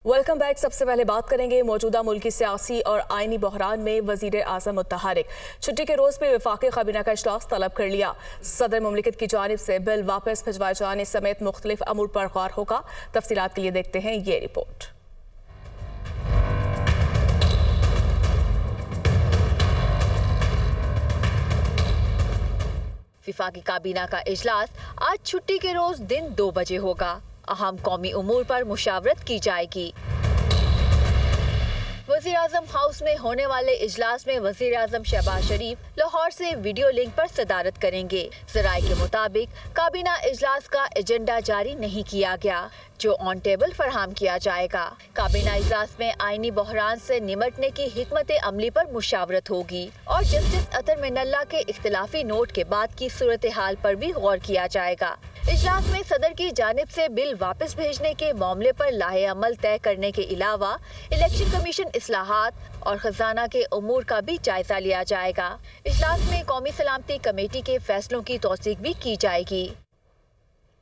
Welcome back. सबसे पहले बात करेंगे मौजूदा मुल्की सियासी और आईनी बहरान में वजीर आजम मुत्तहरिक छुट्टी के रोज पे वफाकी काबीना का इजलास तलब कर लिया। सदर मुमलिकत की जानिब से बिल वापस भिजवाए जाने समेत मुख्तलिफ अमूर पर गौर होगा। तफसीलात के लिए देखते हैं ये रिपोर्ट। वफाकी काबीना का इजलास आज छुट्टी के रोज दिन 2 बजे होगा। अहम कौमी उमूर पर मुशावरत की जाएगी। वज़ीर आज़म हाउस में होने वाले इजलास में वज़ीर आज़म शहबाज शरीफ लाहौर से वीडियो लिंक पर सदारत करेंगे। ज़राए के मुताबिक काबीना इजलास का एजेंडा जारी नहीं किया गया, जो ऑन टेबल फरहम किया जाएगा। काबीना इजलास में आईनी बहरान से निमटने की हिकमत अमली पर मुशावरत होगी और जस्टिस अतर मिनल्ला के इख्तिलाफी नोट के बाद की सूरत हाल पर भी गौर किया जाएगा। इजलास में सदर की जानिब से बिल वापस भेजने के मामले पर लाहे अमल तय करने के अलावा इलेक्शन कमीशन इस्लाहात और खजाना के उमूर का भी जायजा लिया जाएगा। इजलास में कौमी सलामती कमेटी के फैसलों की तौसीक भी की जाएगी।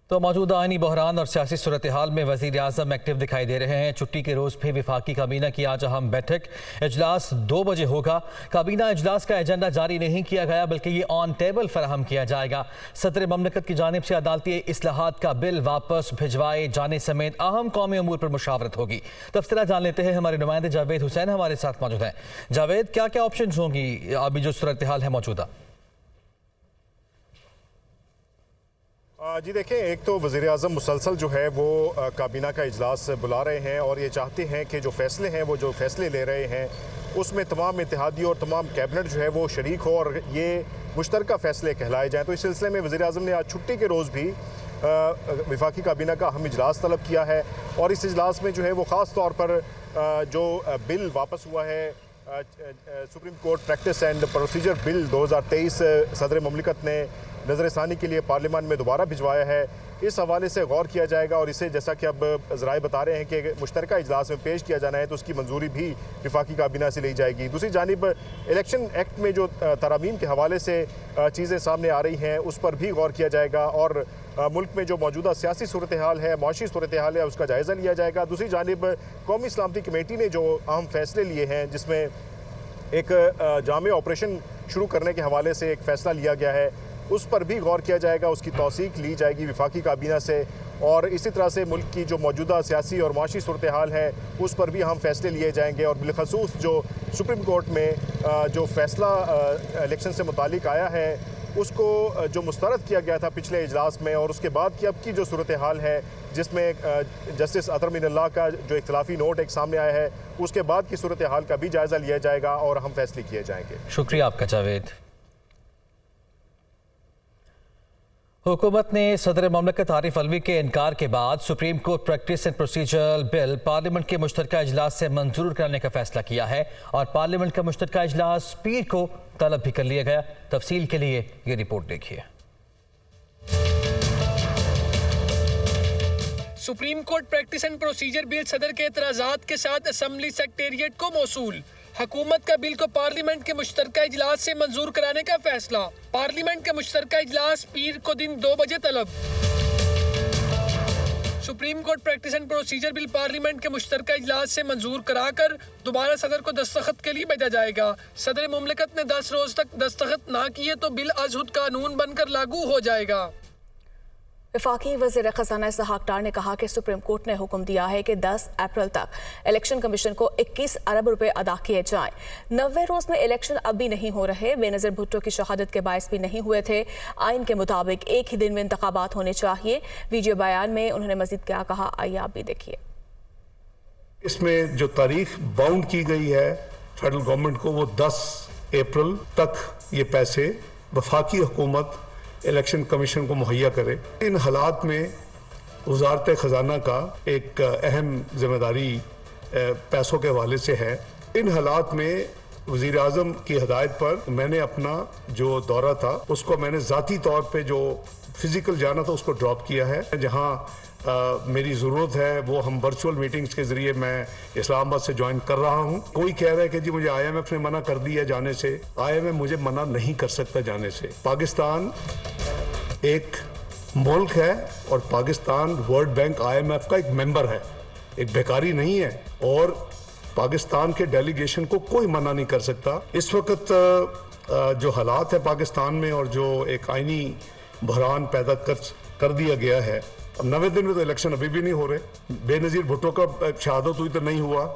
तो मौजूदा आईनी बहरान और सियासी सूरत हाल में वज़ीर आज़म एक्टिव दिखाई दे रहे हैं। छुट्टी के रोज़ भी वफाकी काबीना की आज अहम बैठक। इजलास 2 बजे होगा। काबीना इजलास का एजेंडा जारी नहीं किया गया, बल्कि ये ऑन टेबल फराहम किया जाएगा। सदर ममलिकत की जानिब से अदालती इस्लाहात का बिल वापस भिजवाए जाने समेत अहम कौमी अमूर पर मुशावरत होगी। तफसीलात जान लेते हैं। हमारे नुमाइंदे जावेद हुसैन हमारे साथ मौजूद हैं। जावेद, क्या क्या ऑप्शन होंगी अभी जो सूरत हाल है मौजूदा? जी देखिए, एक तो वज़ीर आज़म मुसलसल जो है वो काबीना का इजलास बुला रहे हैं और ये चाहते हैं कि जो फैसले हैं, वो जो फैसले ले रहे हैं उसमें तमाम इत्तेहादी और तमाम कैबिनेट जो है वो शरीक हो और ये मुश्तरका फैसले कहलाए जाएँ। तो इस सिलसिले में वज़ीर आज़म ने आज छुट्टी के रोज़ भी वफाकी काबीना का अहम इजलास तलब किया है और इस इजलास में जो है वो ख़ास तौर पर जो बिल वापस हुआ है supreme court practice and procedure bill 2023 सदर मुमलिकत ने नज़रसानी के लिए पार्लियामान में दोबारा भिजवाया है, इस हवाले से गौर किया जाएगा और इसे जैसा कि अब ज़राए बता रहे हैं कि मुश्तरका इजलास में पेश किया जाना है तो उसकी मंजूरी भी वफाकी काबीना से ली जाएगी। दूसरी जानिब इलेक्शन एक्ट में जो तरामीम के हवाले से चीज़ें सामने आ रही हैं उस पर भी गौर किया जाएगा और मुल्क में जो मौजूदा सियासी सूरत हाल है, माशी सूरत हाल है, उसका जायज़ा लिया जाएगा। दूसरी जानिब कौमी सलामती कमेटी ने जो अहम फैसले लिए हैं जिसमें एक जामे ऑपरेशन शुरू करने के हवाले से एक फ़ैसला लिया गया है, उस पर भी गौर किया जाएगा, उसकी तौसीक ली जाएगी वफाकी काबीना से। और इसी तरह से मुल्क की जो मौजूदा सियासी और माशी सूरत हाल है उस पर भी हम फैसले लिए जाएंगे और बिलखसूस जो सुप्रीम कोर्ट में जो फैसला इलेक्शन से मुतालिक आया है उसको जो मुस्तरद किया गया था पिछले इजलास में और उसके बाद की अब की जो सूरत हाल है जिसमें जस्टिस अतर मिनल्ला का जो इख्तिलाफी नोट एक सामने आया है उसके बाद की सूरत हाल का भी जायज़ा लिया जाएगा और हम फैसले किए जाएंगे। शुक्रिया आपका जावेद। हुकूमत ने सदर ममलिकत आरिफ अलवी के इनकार के बाद supreme court practice and procedure bill parliament के मुश्तरका इजलास से मंजूर कराने का फैसला किया है और पार्लियामेंट का मुश्तरका इजलास पीर को तलब भी कर लिया गया। तफसील के लिए ये रिपोर्ट देखिए। Supreme court practice and procedure bill सदर के एतराज़ात के साथ असम्बली सेक्रेटेरिएट को मौसूल। हुकूमत का बिल को पार्लियामेंट के मुश्तरका इजलास से मंजूर कराने का फैसला। पार्लियामेंट का मुश्तरका इजलास पीर को दिन 2 बजे तलब। Supreme court practice and procedure bill parliament के मुश्तरका इजलास से मंजूर कराकर दोबारा सदर को दस्तखत के लिए भेजा जाएगा। सदर मुमलिकत ने 10 रोज तक दस्तखत ना किए तो बिल आज खुद कानून बनकर लागू हो जाएगा। वफाकी वज़ीर ख़ज़ाना इसहाक़ डार ने कहा कि सुप्रीम कोर्ट ने हुक्म दिया है कि 10 अप्रैल तक इलेक्शन कमीशन को 21 अरब रुपए अदा किए जाएं। 90 रोज़ में इलेक्शन अब भी नहीं हो रहे। बेनज़ीर भुट्टो की शहादत के बायस भी नहीं हुए थे। आइन के मुताबिक एक ही दिन में इंतखाबात होने चाहिए। वीडियो बयान में उन्होंने मज़ीद क्या कहा, आइए आप भी देखिए। इसमें जो तारीख बाउंड की गई है फेडरल गवर्नमेंट को वो 10 अप्रैल तक ये पैसे वफाकी हुकूमत इलेक्शन कमीशन को मुहैया करे। इन हालात में वज़ारत ख़जाना का एक अहम जिम्मेदारी पैसों के हवाले से है। इन हालात में वज़ीर आज़म की हिदायत पर मैंने अपना जो दौरा था उसको मैंने ज़ाती तौर पे जो फिज़िकल जाना था उसको ड्रॉप किया है। जहाँ मेरी ज़रूरत है वो हम वर्चुअल मीटिंग्स के ज़रिए मैं इस्लामाबाद से ज्वाइन कर रहा हूँ। कोई कह रहा है कि जी मुझे IMF ने मना कर दिया जाने से। IMF मुझे मना नहीं कर सकता जाने से। पाकिस्तान एक मुल्क है और पाकिस्तान वर्ल्ड बैंक IMF का एक मेंबर है। ایک بیکاری نہیں ہے اور پاکستان کے ڈیلیگیشن کو کوئی منع نہیں کر سکتا. اس وقت جو حالات ہے پاکستان میں اور جو ایک آئینی بحران پیدا کر دیا گیا ہے, اب 90 دن میں تو الیکشن ابھی بھی نہیں ہو رہے. بے نظیر بھٹو کا شہادت ہوئی تو نہیں ہوا,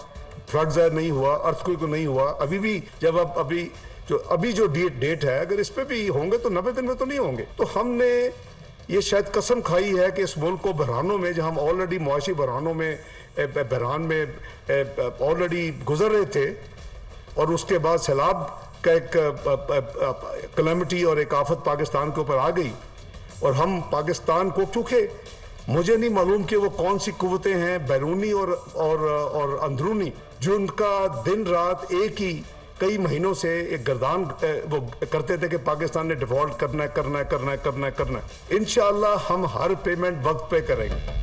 فلڈ ظاہر نہیں ہوا, ارتھ کوئی کو نہیں ہوا. ابھی بھی جب ابھی جو ڈیٹ ہے اگر اس پہ بھی ہوں گے تو 90 دن میں تو نہیں ہوں گے. تو ہم نے یہ شاید قسم کھائی ہے کہ اس ملک کو بحرانوں میں, جہاں ہم آلریڈی معاشی بحرانوں میں بحران میں آلریڈی گزر رہے تھے اور اس کے بعد سیلاب کا ایک کلیمٹی اور ایک آفت پاکستان کے اوپر آ گئی, اور ہم پاکستان کو, کیونکہ مجھے نہیں معلوم کہ وہ کون سی قوتیں ہیں بیرونی اور اندرونی جو ان کا دن رات ایک ہی کئی مہینوں سے ایک گردان وہ کرتے تھے کہ پاکستان نے ڈیفالٹ کرنا ہے. انشاءاللہ ہم ہر پیمنٹ وقت پہ کریں گے.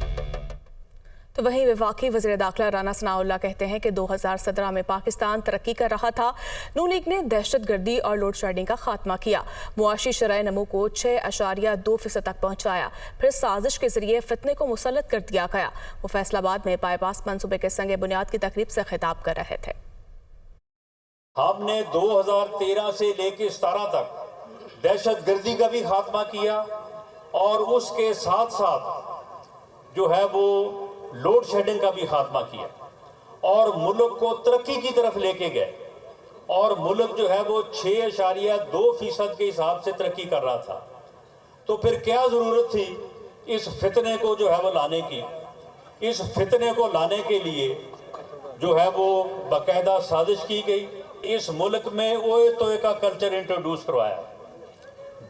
تو وہیں وفاقی وزیر داخلہ رانا ثناءاللہ کہتے ہیں کہ 2017 میں پاکستان ترقی کر رہا تھا. نون لیگ نے دہشت گردی اور لوڈ شیڈنگ کا خاتمہ کیا, معاشی شرح نمو کو 6.2% تک پہنچایا, پھر سازش کے ذریعے فتنے کو مسلط کر دیا گیا. وہ فیصل آباد میں بائی پاس منصوبے کے سنگ بنیاد کی تقریب سے خطاب کر رہے تھے. ہم نے 2013 سے لے کے 17 تک دہشت گردی کا بھی خاتمہ کیا اور اس کے ساتھ ساتھ جو ہے وہ لوڈ شیڈنگ کا بھی خاتمہ کیا اور ملک کو ترقی کی طرف لے کے گئے, اور ملک جو ہے وہ 6.2% کے حساب سے ترقی کر رہا تھا. تو پھر کیا ضرورت تھی اس فتنے کو جو ہے وہ لانے کی. اس فتنے کو لانے کے لیے جو ہے وہ باقاعدہ سازش کی گئی. اس ملک میں اوئے توئے کا کلچر انٹروڈیوس کروایا.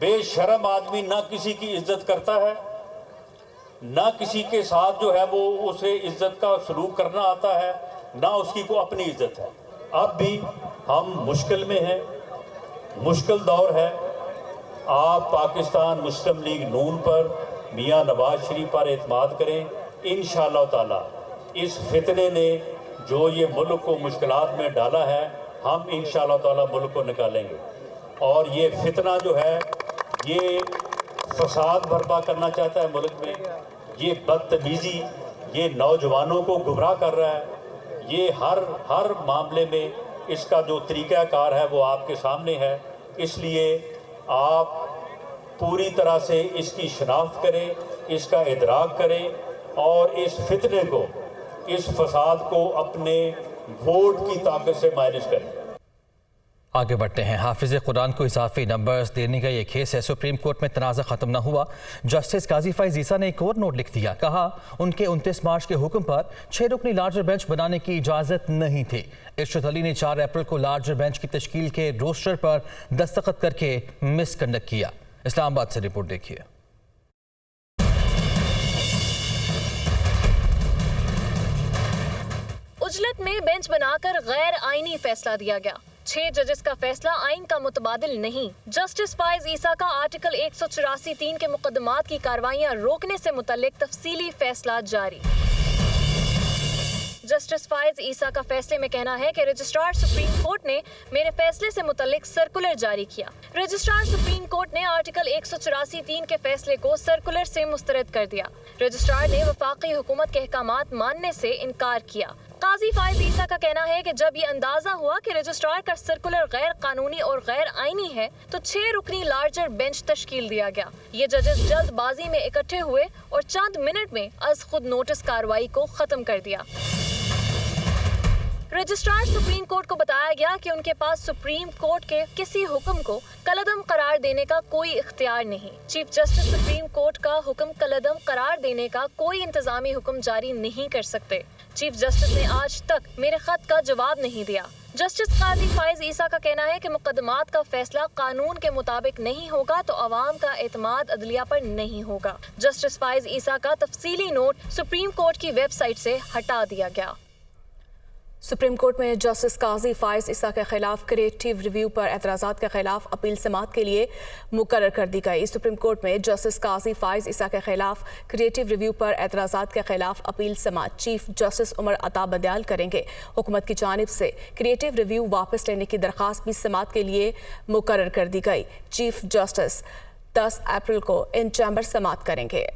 بے شرم آدمی نہ کسی کی عزت کرتا ہے, نہ کسی کے ساتھ جو ہے وہ اسے عزت کا سلوک کرنا آتا ہے, نہ اس کی کو اپنی عزت ہے. اب بھی ہم مشکل میں ہیں, مشکل دور ہے. آپ پاکستان مسلم لیگ نون پر, میاں نواز شریف پر اعتماد کریں. انشاءاللہ تعالی اس فتنے نے جو یہ ملک کو مشکلات میں ڈالا ہے, ہم انشاءاللہ تعالی ملک کو نکالیں گے. اور یہ فتنہ جو ہے یہ فساد برپا کرنا چاہتا ہے ملک میں, یہ بدتمیزی, یہ نوجوانوں کو گمراہ کر رہا ہے. یہ ہر معاملے میں اس کا جو طریقہ کار ہے وہ آپ کے سامنے ہے. اس لیے آپ پوری طرح سے اس کی شناخت کریں, اس کا ادراک کریں اور اس فتنے کو, اس فساد کو اپنے ووٹ کی طاقت سے مائنس کریں. آگے بڑھتے ہیں. حافظ قرآن کو اضافی نمبرز دینے کا یہ کیس ہے. سپریم کورٹ میں تنازع ختم نہ ہوا. جسٹس قاضی فائز عیسیٰ نے ایک اور نوٹ لکھ دیا. کہا ان کے 29 مارچ کے حکم پر 6 رکنی لارجر بینچ بنانے کی اجازت نہیں تھی. ارشد علی نے 4 اپریل کو لارجر بینچ کی تشکیل کے روسٹر پر دستخط کر کے مس کنڈکٹ کیا. اسلام آباد سے رپورٹ دیکھیے. اجلت میں بینچ بنا کر غیر آئینی فیصلہ دیا گیا. 6 ججز کا فیصلہ آئین کا متبادل نہیں. جسٹس فائز عیسیٰ کا آرٹیکل 184(3) کے مقدمات کی کاروائیاں روکنے سے متعلق تفصیلی فیصلہ جاری. جسٹس فائز عیسیٰ کا فیصلے میں کہنا ہے کہ رجسٹرار سپریم کورٹ نے میرے فیصلے سے متعلق سرکولر جاری کیا. رجسٹرار سپریم کورٹ نے آرٹیکل 184(3) کے فیصلے کو سرکولر سے مسترد کر دیا. رجسٹرار نے وفاقی حکومت کے احکامات ماننے سے انکار کیا. قاضی فائز عیسیٰ کا کہنا ہے کہ جب یہ اندازہ ہوا کہ رجسٹرار کا سرکولر غیر قانونی اور غیر آئینی ہے تو 6 رکنی لارجر بینچ تشکیل دیا گیا. یہ ججز جلد بازی میں اکٹھے ہوئے اور چند منٹ میں از خود نوٹس کارروائی کو ختم کر دیا. رجسٹرار سپریم کورٹ کو بتایا گیا کہ ان کے پاس سپریم کورٹ کے کسی حکم کو کالعدم قرار دینے کا کوئی اختیار نہیں. چیف جسٹس سپریم کورٹ کا حکم کالعدم قرار دینے کا کوئی انتظامی حکم جاری نہیں کر سکتے. چیف جسٹس نے آج تک میرے خط کا جواب نہیں دیا. جسٹس قاضی فائز عیسیٰ کا کہنا ہے کہ مقدمات کا فیصلہ قانون کے مطابق نہیں ہوگا تو عوام کا اعتماد عدلیہ پر نہیں ہوگا. جسٹس فائز عیسیٰ کا تفصیلی نوٹ سپریم کورٹ کی ویب سائٹ سے ہٹا دیا گیا. سپریم کورٹ میں جسٹس قاضی فائز عیسیٰ کے خلاف کریٹیو ریویو پر اعتراضات کے خلاف اپیل سماعت کے لیے مقرر کر دی گئی. سپریم کورٹ میں جسٹس قاضی فائز عیسیٰ کے خلاف کریٹیو ریویو پر اعتراضات کے خلاف اپیل سماعت چیف جسٹس عمر عطا بندیال کریں گے. حکومت کی جانب سے کریٹیو ریویو واپس لینے کی درخواست بھی سماعت کے لیے مقرر کر دی گئی. چیف جسٹس 10 اپریل کو ان چیمبر سماعت کریں گے.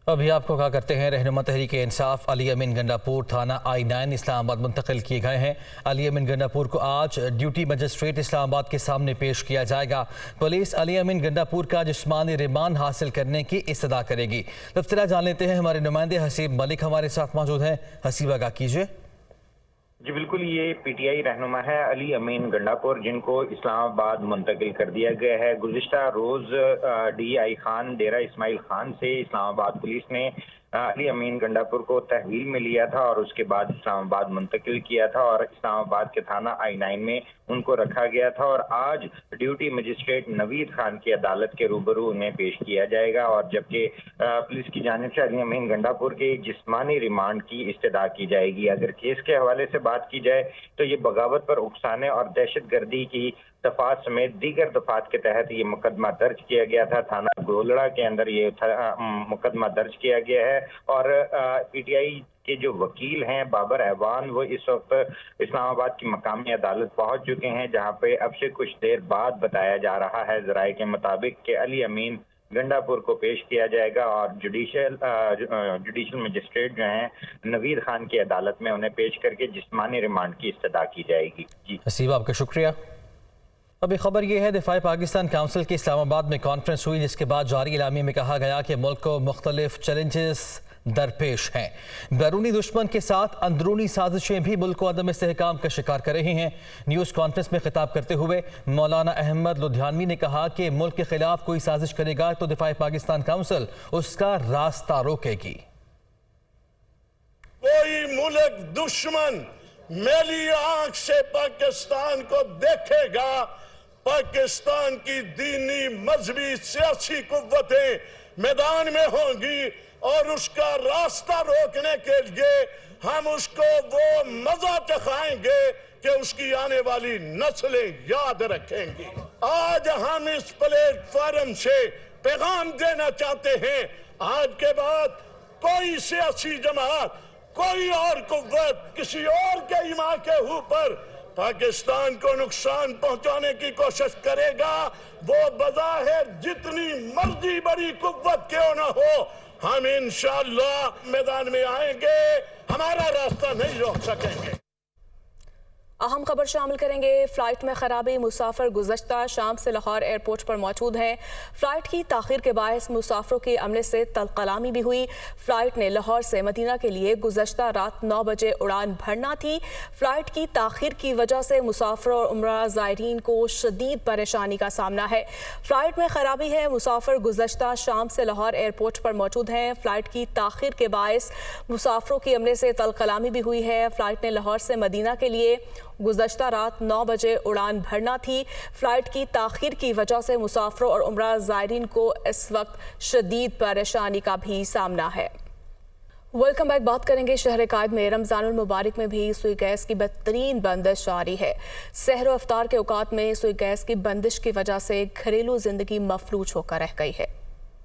अभी आपको क्या करते हैं, रहनुमा तहरीक इंसाफ अली अमीन गंडापुर थाना I9 इस्लामाबाद मुंतकिल किए गए हैं। अली अमीन गंडापुर को आज ड्यूटी मजिस्ट्रेट इस्लामाबाद के सामने पेश किया जाएगा। पुलिस अली अमीन गंडापुर का जिस्मानी रिमांड हासिल करने की इस्तदा करेगी। तफसीलात जान लेते हैं, हमारे नुमाइंदे हसीब मलिक हमारे साथ मौजूद हैं। हसीब आगाह कीजिए। जी बिल्कुल, ये PTI रहनुमा है अली अमीन गंडापुर, जिनको इस्लामाबाद मुंतकिल कर दिया गया है। गुज़िश्ता रोज़ DI खान डेरा इस्माइल खान से इस्लामाबाद पुलिस ने अली अमीन गंडापुर को तहवील में लिया था और उसके बाद इस्लामाबाद मुंतकिल किया था और इस्लामाबाद के थाना I9 में उनको रखा गया था और आज ड्यूटी मजिस्ट्रेट नवीद खान की अदालत के रूबरू उन्हें पेश किया जाएगा। और जबकि पुलिस की जानिब से अली अमीन गंडापुर के जिस्मानी रिमांड की इस्तदा की जाएगी। अगर केस के हवाले से बात की जाए तो ये बगावत पर उकसाने और दहशत गर्दी की दफात समेत दीगर दफात के तहत ये मुकदमा दर्ज किया गया था। थाना गोलड़ा के अंदर ये मुकदमा दर्ज किया गया है और PTI के जो वकील हैं बाबर ऐवान, वो इस वक्त इस्लामाबाद की मकामी अदालत पहुंच चुके हैं, जहां पे अब से कुछ देर बाद बताया जा रहा है ज़राए के मुताबिक कि अली अमीन गंडापुर को पेश किया जाएगा और जुडिशल मजिस्ट्रेट जो हैं नवीद खान की अदालत में उन्हें पेश करके जिस्मानी रिमांड की इस्तदा की जाएगी। जी हसीब, आपका शुक्रिया। अभी खबर यह है, दिफाई पाकिस्तान काउंसिल की इस्लामाबाद में कॉन्फ्रेंस हुई, जिसके बाद जारी इलामी में कहा गया कि मुल्क को मुख्तलिफ चैलेंजेस दरपेश हैं। बैरूनी दुश्मन के साथ अंदरूनी साजिशें भी मुल्क को अदम इस्तेहकाम का शिकार कर रही हैं। न्यूज़ कॉन्फ्रेंस में खिताब करते हुए मौलाना अहमद लुधियानवी ने कहा कि मुल्क के खिलाफ कोई साजिश करेगा तो दिफाई पाकिस्तान काउंसिल उसका रास्ता रोकेगी। कोई मुल्क दुश्मन मेरी आंख से पाकिस्तान को देखेगा, पाकिस्तान की दीनी मजहबी सियासी कुव्वतें मैदान में होंगी और उसका रास्ता रोकने के लिए हम उसको वो मजा चखाएंगे कि उसकी आने वाली नस्लें याद रखेंगी। आज हम इस प्लेटफॉर्म से पैगाम देना चाहते हैं, आज के बाद कोई सियासी जमात, कोई और कुव्वत किसी और के ईमा के ऊपर पाकिस्तान को नुकसान पहुंचाने की कोशिश करेगा, वो बज़ाहिर जितनी मर्जी बड़ी कुव्वत क्यों ना हो, हम इंशाअल्लाह मैदान में आएंगे, हमारा रास्ता नहीं रोक सकेंगे। अहम खबर शामिल करेंगे। फ्लाइट में खराबी, मुसाफिर गुज़श्ता शाम से लाहौर एयरपोर्ट पर मौजूद हैं। फ्लाइट की ताख़ीर के बायस मुसाफिरों के अमले से तलकलामी भी हुई। फ्लाइट ने लाहौर से मदीना के लिए गुज़श्ता रात 9 बजे उड़ान भरना थी। फ्लाइट की ताख़ीर की वजह से मुसाफिरों और उम्रा ज़ायरीन को शदीद परेशानी का सामना है। फ्लाइट में खराबी है, मुसाफिर गुज़श्ता शाम से लाहौर एयरपोर्ट पर मौजूद हैं। फ्लाइट की ताख़ीर के बायस मुसाफिरों के अमले से तलकलामी भी हुई है। फ्लाइट ने लाहौर से मदीना के लिए गुज़श्ता रात 9 बजे उड़ान भरना थी। फ्लाइट की ताख़ीर की वजह से मुसाफिरों और उम्रा ज़ायरीन को इस वक्त शदीद परेशानी का भी सामना है। Welcome back. बात करेंगे शहर कायद में रमज़ानुल मुबारक में भी सुई गैस की बदतरीन बंदिश जारी है। सहर व इफ्तार के औकात में सुई गैस की बंदिश की वजह से घरेलू ज़िंदगी मफलूज होकर रह गई है।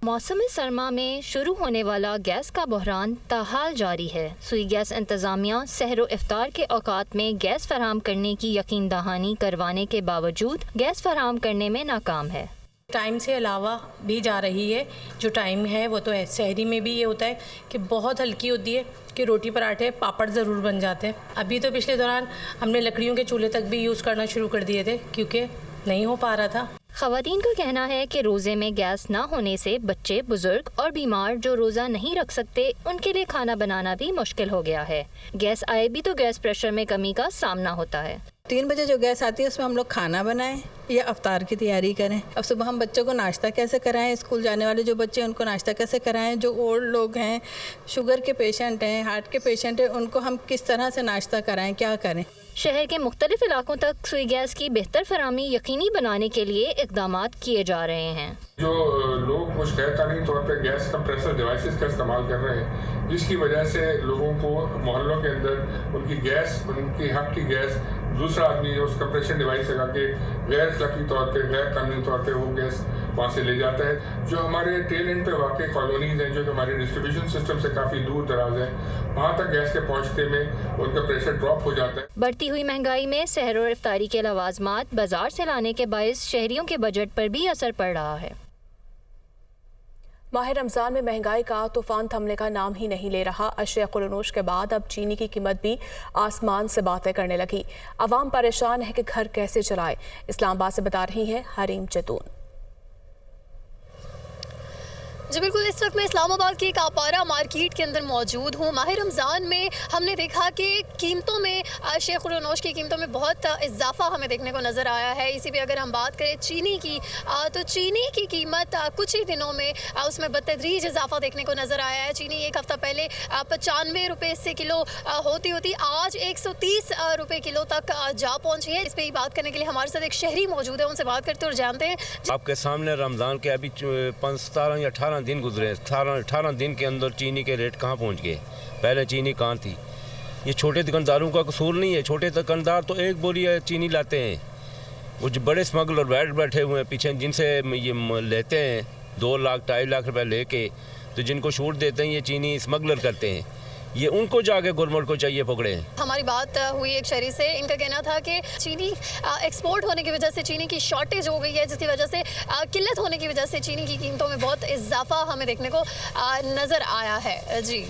मौसम सरमा में शुरू होने वाला गैस का बहरान ताहाल जारी है। सुई गैस इंतज़ामिया सहर व इफ्तार के औकात में गैस फराहम करने की यकीन दहानी करवाने के बावजूद गैस फराहम करने में नाकाम है। टाइम से अलावा भी जा रही है। जो टाइम है वो तो है, शहरी में भी ये होता है कि बहुत हल्की होती है कि रोटी पराठे पापड़ ज़रूर बन जाते हैं। अभी तो पिछले दौरान हमने लकड़ियों के चूल्हे तक भी यूज़ करना शुरू कर दिए थे क्योंकि नहीं हो पा रहा था। ख़वातीन का कहना है कि रोज़े में गैस ना होने से बच्चे, बुजुर्ग और बीमार जो रोज़ा नहीं रख सकते उनके लिए खाना बनाना भी मुश्किल हो गया है। गैस आए भी तो गैस प्रेशर में कमी का सामना होता है। 3 बजे जो गैस आती है उसमें हम लोग खाना बनाएं या अफ्तार की तैयारी करें। अब सुबह हम बच्चों को नाश्ता कैसे कराएं, स्कूल जाने वाले जो बच्चे हैं उनको नाश्ता कैसे कराएं, जो ओल्ड लोग हैं, शुगर के पेशेंट हैं, हार्ट के पेशेंट हैं, उनको हम किस तरह से नाश्ता कराएं, क्या करें। शहर के मुख्तलिफ इलाकों तक सुई गैस की बेहतर फराहमी यकीनी बनाने के लिए इक़दामात किए जा रहे हैं। जो लोग मुश्किल तौर पर गैस कंप्रेसर डिवाइसेस का इस्तेमाल कर रहे हैं, जिसकी वजह से लोगों को मोहल्लों के अंदर उनकी गैस, उनकी हक की गैस दूसरा आदमी उस कंप्रेशन डिवाइस लगा के गैर अखलाकी तौर पे, गैर कानूनी तौर पे वो गैस वहाँ से ले जाता है। जो हमारे टेल एंड पे वाक़ कॉलोनीज हैं, जो हमारे डिस्ट्रीब्यूशन सिस्टम से काफ़ी दूर दराज है, वहाँ तक गैस के पहुँचते में उनका प्रेशर ड्रॉप हो जाता है। बढ़ती हुई महंगाई में सहर और इफ्तारी के लवाजमात बाजार से लाने के बायस शहरियों के बजट पर भी असर पड़ रहा है। माह रमजान में महंगाई का तूफान थमने का नाम ही नहीं ले रहा। अशिया कुलनोश के बाद अब चीनी की कीमत भी आसमान से बातें करने लगी। अवाम परेशान है कि घर कैसे चलाए। इस्लामाबाद से बता रही हैं हरीम जैतून। जी बिल्कुल, इस वक्त मैं इस्लामाबाद की कापारा मार्केट के अंदर मौजूद हूँ। माह रमज़ान में हमने देखा कि कीमतों में अशिया कुलनोश की कीमतों में बहुत इजाफा हमें देखने को नज़र आया है। इसी पे अगर हम बात करें चीनी की, तो चीनी की कीमत कुछ ही दिनों में उसमें बतदरीज इजाफा देखने को नज़र आया है। चीनी एक हफ़्ता पहले 95 रुपये से किलो होती होती आज 130 रुपये किलो तक जा पहुँची है। इस पर बात करने के लिए हमारे साथ एक शहरी मौजूद है, उनसे बात करते और जानते हैं। आपके सामने रमज़ान के अभी 17 या 18 दिन गुजरे। 18 दिन के अंदर चीनी के रेट कहाँ पहुँच गए। पहले चीनी कहाँ थी। ये छोटे दुकानदारों का कसूर नहीं है। छोटे दुकानदार तो एक बोरी चीनी लाते हैं। वो जो बड़े स्मगलर बैठे हुए हैं पीछे, जिनसे ये लेते हैं 2 लाख 2.5 लाख रुपए लेके, तो जिनको छूट देते हैं ये चीनी स्मगलर करते हैं। ये उनको जाके गवर्नमेंट को चाहिए पकड़े। हमारी बात हुई एक शहरी से, इनका कहना था कि चीनी एक्सपोर्ट होने की वजह से चीनी की शॉर्टेज हो गई है, जिसकी वजह से किल्लत होने की वजह से चीनी की कीमतों में बहुत इजाफा हमें देखने को नज़र आया है। जी।